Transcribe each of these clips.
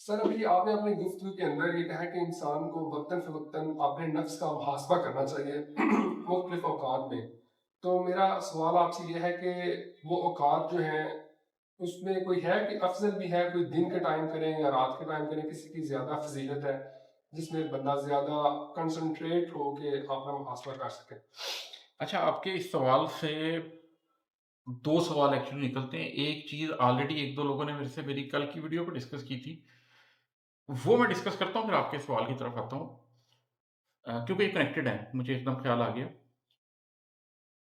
سر ابھی آپ نے اپنی گفتگو کے اندر یہ کہا کہ انسان کو وقتاً فوقتاً اپنے نفس کا محاسبہ کرنا چاہیے مختلف اوقات میں. تو میرا سوال آپ سے یہ ہے کہ وہ اوقات جو ہیں اس میں کوئی ہے کہ افضل بھی ہے، کوئی دن کے ٹائم کریں یا رات کے ٹائم کریں، کسی کی زیادہ فضیلت ہے جس میں بندہ زیادہ کنسنٹریٹ ہو کے اپنا محاسبہ کر سکے؟ اچھا، آپ کے اس سوال سے دو سوال ایکچولی نکلتے ہیں. ایک چیز آلریڈی ایک دو لوگوں نے میرے سے میری کل کی ویڈیو پہ ڈسکس کی تھی، وہ میں ڈسکس کرتا ہوں پھر آپ کے سوال کی طرف آتا ہوں. کیونکہ یہ کنیکٹڈ ہے، مجھے ایک دم خیال آ گیا.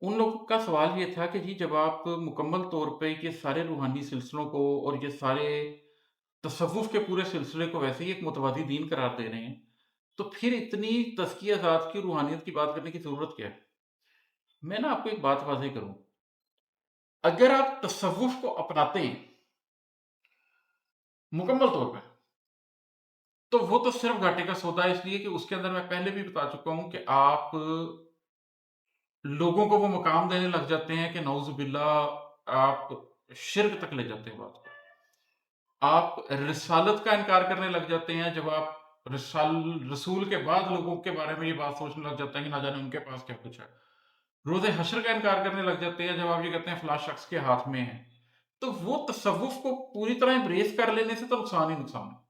ان لوگوں کا سوال یہ تھا کہ جی جب آپ مکمل طور پہ یہ سارے روحانی سلسلوں کو اور یہ سارے تصوف کے پورے سلسلے کو ویسے ہی ایک متوازی دین قرار دے رہے ہیں، تو پھر اتنی تزکیہ ذات کی روحانیت کی بات کرنے کی ضرورت کیا ہے؟ میں نا آپ کو ایک بات واضح کروں. اگر آپ تصوف کو اپناتے ہیں مکمل طور پہ، تو وہ تو صرف گھاٹے کا سودا ہے. اس لیے کہ اس کے اندر میں پہلے بھی بتا چکا ہوں کہ آپ لوگوں کو وہ مقام دینے لگ جاتے ہیں کہ نعوذ باللہ آپ شرک تک لے جاتے ہیں بات کو. آپ رسالت کا انکار کرنے لگ جاتے ہیں جب آپ رسول کے بعد لوگوں کے بارے میں یہ بات سوچنے لگ جاتے ہیں کہ نہ جانے ان کے پاس کیا کچھ ہے. روز حشر کا انکار کرنے لگ جاتے ہیں جب آپ یہ کہتے ہیں فلاں شخص کے ہاتھ میں ہے. تو وہ تصوف کو پوری طرح امبریس کر لینے سے تو نقصان ہی نقصان ہے.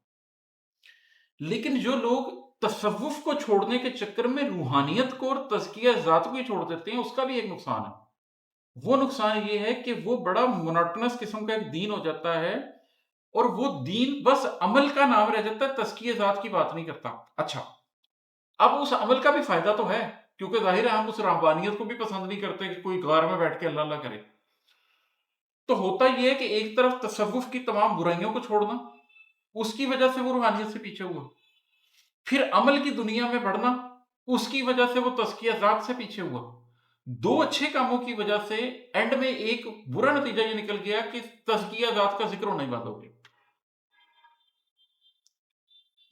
لیکن جو لوگ تصوف کو چھوڑنے کے چکر میں روحانیت کو اور تزکیہ ذات کو ہی چھوڑ دیتے ہیں، اس کا بھی ایک نقصان ہے. وہ نقصان یہ ہے کہ وہ بڑا مونوٹنس قسم کا ایک دین ہو جاتا ہے، اور وہ دین بس عمل کا نام رہ جاتا ہے، تزکیہ ذات کی بات نہیں کرتا. اچھا، اب اس عمل کا بھی فائدہ تو ہے، کیونکہ ظاہر ہے ہم اس رہبانیت کو بھی پسند نہیں کرتے کہ کوئی غار میں بیٹھ کے اللہ اللہ کرے. تو ہوتا یہ ہے کہ ایک طرف تصوف کی تمام برائیوں کو چھوڑنا، اس کی وجہ سے وہ روحانیت سے پیچھے ہوا. پھر عمل کی دنیا میں بڑھنا، اس کی وجہ سے وہ تزکیہ ذات سے پیچھے ہوا. دو اچھے کاموں کی وجہ سے اینڈ میں ایک برا نتیجہ یہ نکل گیا کہ تزکیہ ذات کا ذکر ہونا ہی بند ہو گیا.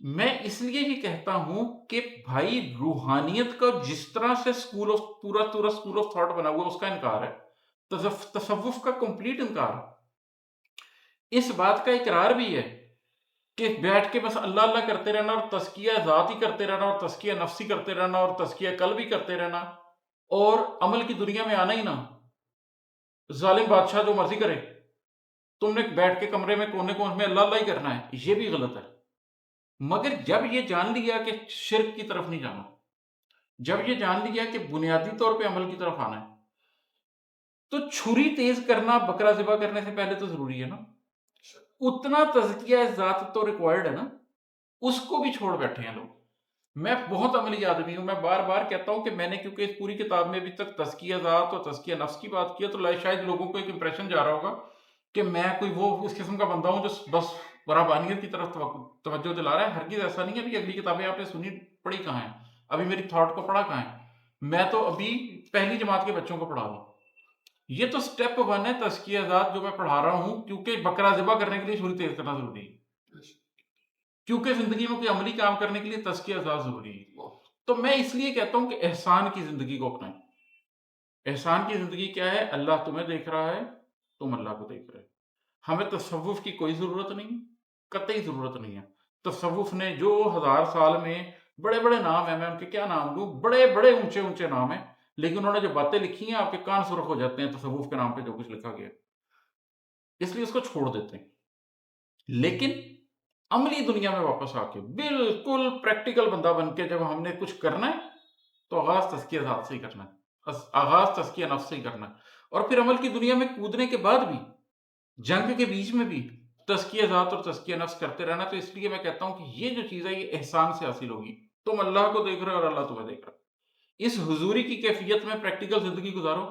میں اس لیے یہ کہتا ہوں کہ بھائی روحانیت کا جس طرح سے پورا اسکول آف تھاٹ بنا ہوا اس کا انکار ہے، تصوف کا کمپلیٹ انکار ہے. اس بات کا اقرار بھی ہے کہ بیٹھ کے بس اللہ اللہ کرتے رہنا اور تزکیہ ذات ہی کرتے رہنا اور تزکیہ نفسی کرتے رہنا اور تزکیہ قلب ہی کرتے رہنا اور عمل کی دنیا میں آنا ہی نہ. ظالم بادشاہ جو مرضی کرے، تم نے بیٹھ کے کمرے میں کونے کونے میں اللہ اللہ ہی کرنا ہے، یہ بھی غلط ہے. مگر جب یہ جان لیا کہ شرک کی طرف نہیں جانا، جب یہ جان لیا کہ بنیادی طور پہ عمل کی طرف آنا ہے، تو چھری تیز کرنا بکرا ذبح کرنے سے پہلے تو ضروری ہے نا. اتنا تزکیہ ذات تو ریکوائرڈ ہے نا، اس کو بھی چھوڑ بیٹھے ہیں لوگ. میں بہت عملی آدمی ہوں، میں بار بار کہتا ہوں کہ میں نے کیونکہ اس پوری کتاب میں ابھی تک تزکیہ ذات اور تزکیہ نفس کی بات کیا، تو شاید لوگوں کو ایک امپریشن جا رہا ہوگا کہ میں کوئی وہ اس قسم کا بندہ ہوں جو بس رہبانیت کی طرف توجہ دلا رہا ہے. ہرگز ایسا نہیں ہے. ابھی اگلی کتابیں آپ نے سنی پڑھی کہاں ہیں؟ ابھی میری تھاٹ کو پڑھا کہاں ہے؟ میں تو ابھی پہلی جماعت کے بچوں کو پڑھا رہا ہوں. یہ تو سٹیپ 1 ہے تزکیہ ذات جو میں پڑھا رہا ہوں، کیونکہ بکرا ذبح کرنے کے لیے چھری تیز کرنا ضروری ہے، کیونکہ زندگی میں کوئی عملی کام کرنے کے لیے تزکیہ ذات ضروری ہے. تو میں اس لیے کہتا ہوں کہ احسان کی زندگی کو اپنائیں. احسان کی زندگی کیا ہے؟ اللہ تمہیں دیکھ رہا ہے، تم اللہ کو دیکھ رہے. ہمیں تصوف کی کوئی ضرورت نہیں، قطعی ضرورت نہیں ہے. تصوف نے جو 1000 سال میں بڑے بڑے نام ہیں، میں ان کے کیا نام لوں، بڑے بڑے اونچے اونچے نام ہیں، لیکن انہوں نے جو باتیں لکھی ہیں آپ کے کان سرخ ہو جاتے ہیں تصوف کے نام پہ جو کچھ لکھا گیا، اس لیے اس کو چھوڑ دیتے ہیں. لیکن عملی دنیا میں واپس آ کے بالکل پریکٹیکل بندہ بن کے جب ہم نے کچھ کرنا ہے تو آغاز تزکیہ ذات سے ہی کرنا ہے، آغاز تزکیہ نفس سے ہی کرنا ہے. اور پھر عمل کی دنیا میں کودنے کے بعد بھی، جنگ کے بیچ میں بھی تزکیہ ذات اور تزکیہ نفس کرتے رہنا. تو اس لیے میں کہتا ہوں کہ یہ جو چیز ہے یہ احسان سے حاصل ہوگی. تم اللہ کو دیکھ رہے ہو اور اللہ تمہیں دیکھ رہا ہے. اس حضوری کی کیفیت میں پریکٹیکل زندگی گزارو،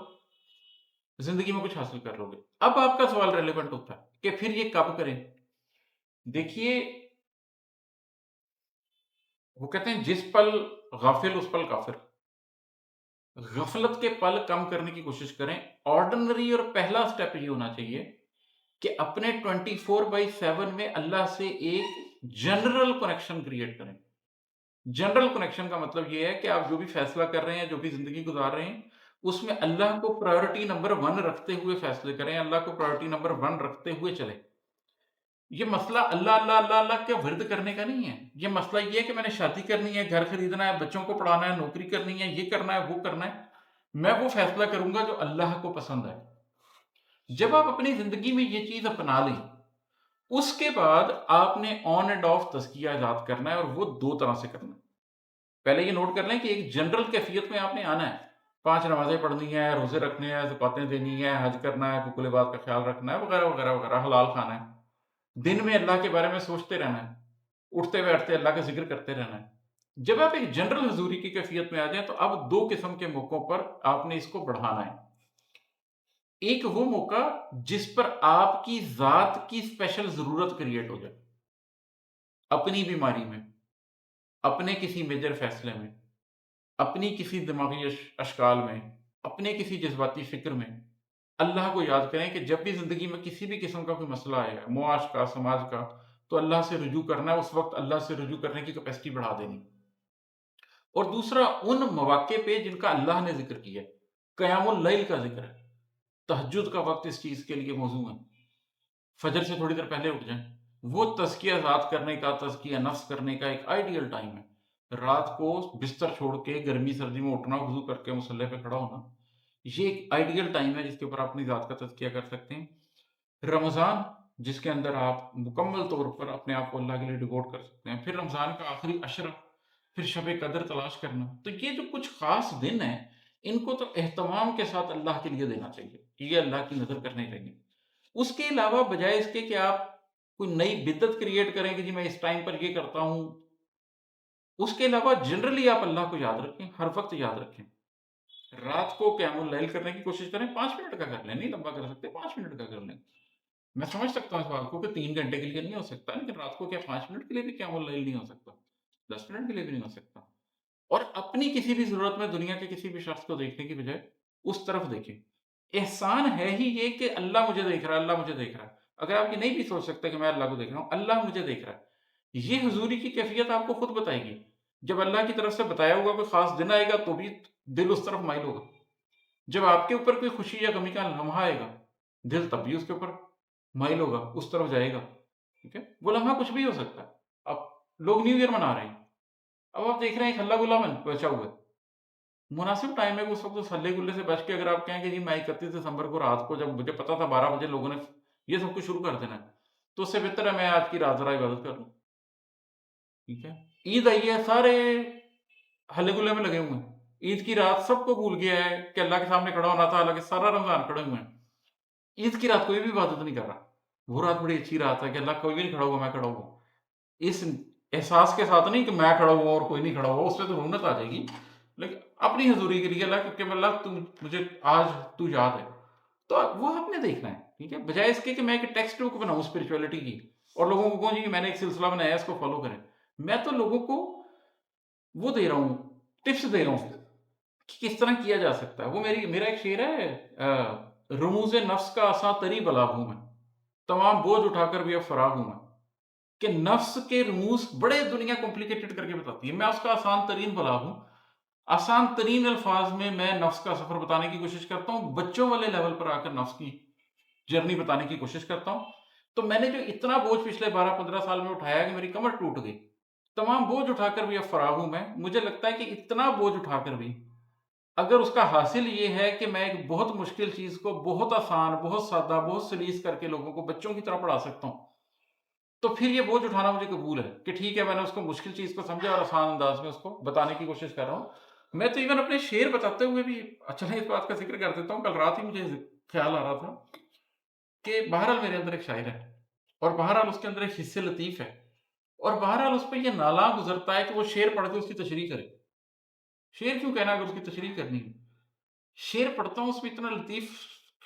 زندگی میں کچھ حاصل کر لو گے. اب آپ کا سوال ریلیونٹ ہوتا ہے کہ پھر یہ کب کریں. دیکھیے، وہ کہتے ہیں جس پل غافل اس پل کافر. غفلت کے پل کم کرنے کی کوشش کریں. آرڈنری اور پہلا سٹیپ یہ ہونا چاہیے کہ اپنے 24/7 میں اللہ سے ایک جنرل کنیکشن کریٹ کریں. جنرل کنیکشن کا مطلب یہ ہے کہ آپ جو بھی فیصلہ کر رہے ہیں، جو بھی زندگی گزار رہے ہیں، اس میں اللہ کو پرائیورٹی نمبر 1 رکھتے ہوئے فیصلے کریں، اللہ کو پرائیورٹی نمبر 1 رکھتے ہوئے چلیں. یہ مسئلہ اللہ اللہ اللہ اللہ کے ورد کرنے کا نہیں ہے. یہ مسئلہ یہ ہے کہ میں نے شادی کرنی ہے، گھر خریدنا ہے، بچوں کو پڑھانا ہے، نوکری کرنی ہے، یہ کرنا ہے، وہ کرنا ہے. میں وہ فیصلہ کروں گا جو اللہ کو پسند ہے. جب آپ اپنی زندگی میں یہ چیز اپنا لیں، اس کے بعد آپ نے آن اینڈ آف تزکیہ ایجاد کرنا ہے، اور وہ دو طرح سے کرنا ہے. پہلے یہ نوٹ کر لیں کہ ایک جنرل کیفیت میں آپ نے آنا ہے. 5 نمازیں پڑھنی ہے، روزے رکھنے ہیں، زکاتیں دینی ہے، حج کرنا ہے، کل بات کا خیال رکھنا ہے، وغیرہ وغیرہ وغیرہ، حلال کھانا ہے. دن میں اللہ کے بارے میں سوچتے رہنا ہے، اٹھتے بیٹھتے اللہ کا ذکر کرتے رہنا ہے. جب آپ ایک جنرل حضوری کی کیفیت میں آ جائیں تو اب 2 قسم کے موقعوں پر آپ نے اس کو بڑھانا ہے. ایک وہ موقع جس پر آپ کی ذات کی اسپیشل ضرورت کریٹ ہو جائے، اپنی بیماری میں، اپنے کسی میجر فیصلے میں، اپنی کسی دماغی اشکال میں، اپنے کسی جذباتی فکر میں. اللہ کو یاد کریں کہ جب بھی زندگی میں کسی بھی قسم کا کوئی مسئلہ آئے گا، معاش کا، سماج کا، تو اللہ سے رجوع کرنا ہے. اس وقت اللہ سے رجوع کرنے کی کیپیسٹی بڑھا دینی. اور دوسرا ان مواقع پہ جن کا اللہ نے ذکر کیا ہے، قیام اللیل کا ذکر ہے، تہجد کا وقت اس چیز کے لیے موضوع ہے. فجر سے تھوڑی دیر پہلے اٹھ جائیں. وہ تزکیہ ذات کرنے کا، تزکیہ نفس کرنے کا ایک آئیڈیل ٹائم ہے. رات کو بستر چھوڑ کے گرمی سردی میں اٹھنا، وضو کر کے مصلی پہ کھڑا ہونا، یہ ایک آئیڈیل ٹائم ہے جس کے اوپر آپ اپنی ذات کا تزکیہ کر سکتے ہیں. رمضان جس کے اندر آپ مکمل طور پر اپنے آپ کو اللہ کے لیے ڈیووٹ کر سکتے ہیں. پھر رمضان کا آخری عشرہ، پھر شب قدر تلاش کرنا. تو یہ جو کچھ خاص دن ہیں، ان کو تو اہتمام کے ساتھ اللہ کے لیے دینا چاہیے، یہ اللہ کی نظر کرنے چاہیے. اس کے علاوہ بجائے اس کے کہ آپ کوئی نئی بدعت کریٹ کریں کہ جی میں اس ٹائم پر یہ کرتا ہوں، اس کے علاوہ جنرلی آپ اللہ کو یاد رکھیں، ہر وقت یاد رکھیں. رات کو قیام اللیل کرنے کی کوشش کریں. 5 منٹ کا کر لیں، نہیں لمبا کر سکتے 5 منٹ کا کر لیں. میں سمجھ سکتا ہوں اس بات کو کہ 3 گھنٹے کے لیے نہیں ہو سکتا، لیکن رات کو کیا 5 منٹ کے لیے بھی قیام اللیل نہیں ہو سکتا؟ 10 منٹ کے لیے بھی نہیں ہو سکتا. اور اپنی کسی بھی ضرورت میں دنیا کے کسی بھی شخص کو دیکھنے کی بجائے اس طرف دیکھیں. احسان ہے ہی یہ کہ اللہ مجھے دیکھ رہا ہے، اللہ مجھے دیکھ رہا ہے. اگر آپ یہ نہیں بھی سوچ سکتے کہ میں اللہ کو دیکھ رہا ہوں، اللہ مجھے دیکھ رہا ہے، یہ حضوری کی کیفیت آپ کو خود بتائے گی. جب اللہ کی طرف سے بتایا ہوگا کوئی خاص دن آئے گا تو بھی دل اس طرف مائل ہوگا. جب آپ کے اوپر کوئی خوشی یا غمی کا لمحہ آئے گا، دل تب بھی اس کے اوپر مائل ہوگا، اس طرف جائے گا. ٹھیک ہے، وہ لمحہ کچھ بھی ہو سکتا ہے. اب لوگ نیو ایئر منا رہے ہیں، اب آپ دیکھ رہے ہیں ایک ہلا گلا من بچا ہوا ہے. مناسب ٹائم ہے کہ اس وقت اس ہلے گلے سے بچ کے اگر آپ کہیں کہ جی میں 31 دسمبر کو رات کو، جب مجھے پتا تھا 12 بجے لوگوں نے یہ سب کچھ شروع کر دینا ہے، تو اس سے بہتر ہے میں آج کی رات ذرا عبادت کر لوں. ٹھیک ہے، عید آئی ہے، سارے ہلے گلے میں لگے ہوئے ہیں. عید کی رات سب کو بھول گیا ہے کہ اللہ کے سامنے کھڑا ہونا تھا، حالانکہ سارا رمضان کھڑے ہوئے ہیں. عید کی رات کوئی بھی عبادت نہیں کر رہا. وہ رات بڑی اچھی رات ہے کہ اللہ کوئی بھی نہیں کھڑا ہوا، میں کھڑا ہوا. اس احساس کے ساتھ نہیں کہ میں کھڑا ہوا اور کوئی نہیں کھڑا ہوا، اس پہ تو رونت آ جائے گی، لیکن اپنی حضوری کے لیے اللہ کیونکہ اللہ تو مجھے آج تو یاد ہے، تو وہ آپ نے دیکھنا ہے. ٹھیک ہے، بجائے اس کے کہ میں ایک ٹیکسٹ بک بناؤں اسپرچولیٹی کی اور لوگوں کو کہوں جی میں نے ایک سلسلہ بنایا ہے اس کو فالو کریں. میں تو لوگوں کو وہ دے رہا ہوں، ٹپس دے رہا ہوں کہ کس طرح کیا جا سکتا ہے. وہ میرا ایک شعر ہے، رموز نفس کا آساں تری بلاغ ہوں میں، تمام بوجھ اٹھا کر بھی اب فراغ ہوں میں. کہ نفس کے رموز بڑے دنیا کمپلیکیٹڈ کر کے بتاتی ہے، میں اس کا آسان ترین بلاغ ہوں. آسان ترین الفاظ میں میں نفس کا سفر بتانے کی کوشش کرتا ہوں، بچوں والے لیول پر آ کر نفس کی جرنی بتانے کی کوشش کرتا ہوں. تو میں نے جو اتنا بوجھ پچھلے 12-15 سال میں اٹھایا کہ میری کمر ٹوٹ گئی، تمام بوجھ اٹھا کر بھی اب فراغ ہوں میں. مجھے لگتا ہے کہ اتنا بوجھ اٹھا کر بھی اگر اس کا حاصل یہ ہے کہ میں ایک بہت مشکل چیز کو بہت آسان، بہت سادہ، بہت سلیس کر کے لوگوں کو بچوں کی طرح پڑھا سکتا ہوں، تو پھر یہ بوجھ اٹھانا مجھے قبول ہے کہ ٹھیک ہے میں نے اس کو مشکل چیز کو سمجھا اور آسان انداز میں اس کو بتانے کی کوشش کر رہا ہوں. میں تو ایون اپنے شعر بتاتے ہوئے بھی اچھا اس بات کا ذکر کر دیتا ہوں. کل رات ہی مجھے خیال آ رہا تھا کہ بہرحال میرے اندر ایک شاعر ہے اور بہرحال اس کے اندر ایک حصے لطیف ہے، اور بہرحال اس پہ یہ نالا گزرتا ہے کہ وہ شعر پڑھ کے اس کی تشریح کرے. شعر کیوں کہنا اگر اس کی تشریح کرنی ہے؟ شعر پڑھتا ہوں اس میں اتنا لطیف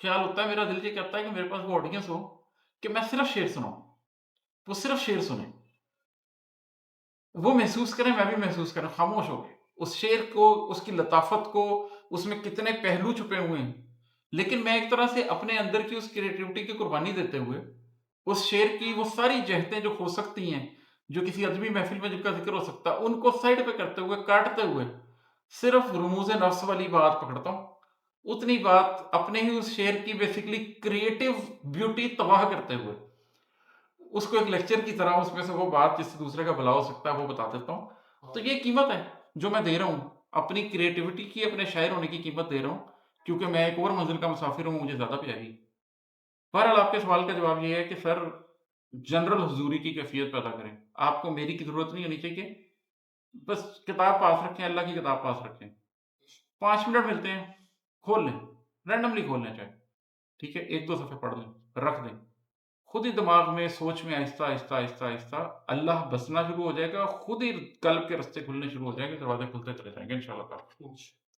خیال ہوتا ہے، میرا دل یہ کہتا ہے کہ میرے پاس وہ آڈینس ہو کہ میں صرف شعر سناؤں، وہ صرف شعر سنیں، وہ محسوس کریں، میں بھی محسوس کریں خاموش ہو کے اس شعر کو، اس کی لطافت کو، اس میں کتنے پہلو چھپے ہوئے ہیں. لیکن میں ایک طرح سے اپنے اندر کی اس کریٹیوٹی کی قربانی دیتے ہوئے اس شعر کی وہ ساری جہتیں جو ہو سکتی ہیں، جو کسی ادبی محفل میں جن کا ذکر ہو سکتا ہے، ان کو سائڈ پہ کرتے ہوئے، کاٹتے ہوئے صرف رموز نفس والی بات پکڑتا ہوں. اتنی بات اپنے ہی اس شعر کی بیسیکلی کریٹیو بیوٹی تباہ کرتے ہوئے اس کو ایک لیکچر کی طرح اس میں سے وہ بات جس سے دوسرے کا بھلا ہو سکتا ہے وہ بتا دیتا ہوں. تو یہ قیمت ہے جو میں دے رہا ہوں اپنی کریٹیوٹی کی، اپنے شاعر ہونے کی قیمت دے رہا ہوں، کیونکہ میں ایک اور منزل کا مسافر ہوں، مجھے زیادہ پیاری. بہرحال آپ کے سوال کا جواب یہ ہے کہ سر جنرل حضوری کی کیفیت پیدا کریں. آپ کو میری کی ضرورت نہیں ہونی چاہیے، بس کتاب پاس رکھیں، اللہ کی کتاب پاس رکھیں. 5 منٹ ملتے ہیں، کھول لیں، رینڈملی کھول لیں چاہے، ٹھیک ہے، 1-2 صفحے پڑھ لیں، رکھ دیں. خود ہی دماغ میں سوچ میں آہستہ آہستہ آہستہ آہستہ اللہ بسنا شروع ہو جائے گا، خود ہی قلب کے رستے کھلنے شروع ہو جائیں گے، دروازے کھلتے چلے جائیں گے انشاءاللہ تعالی.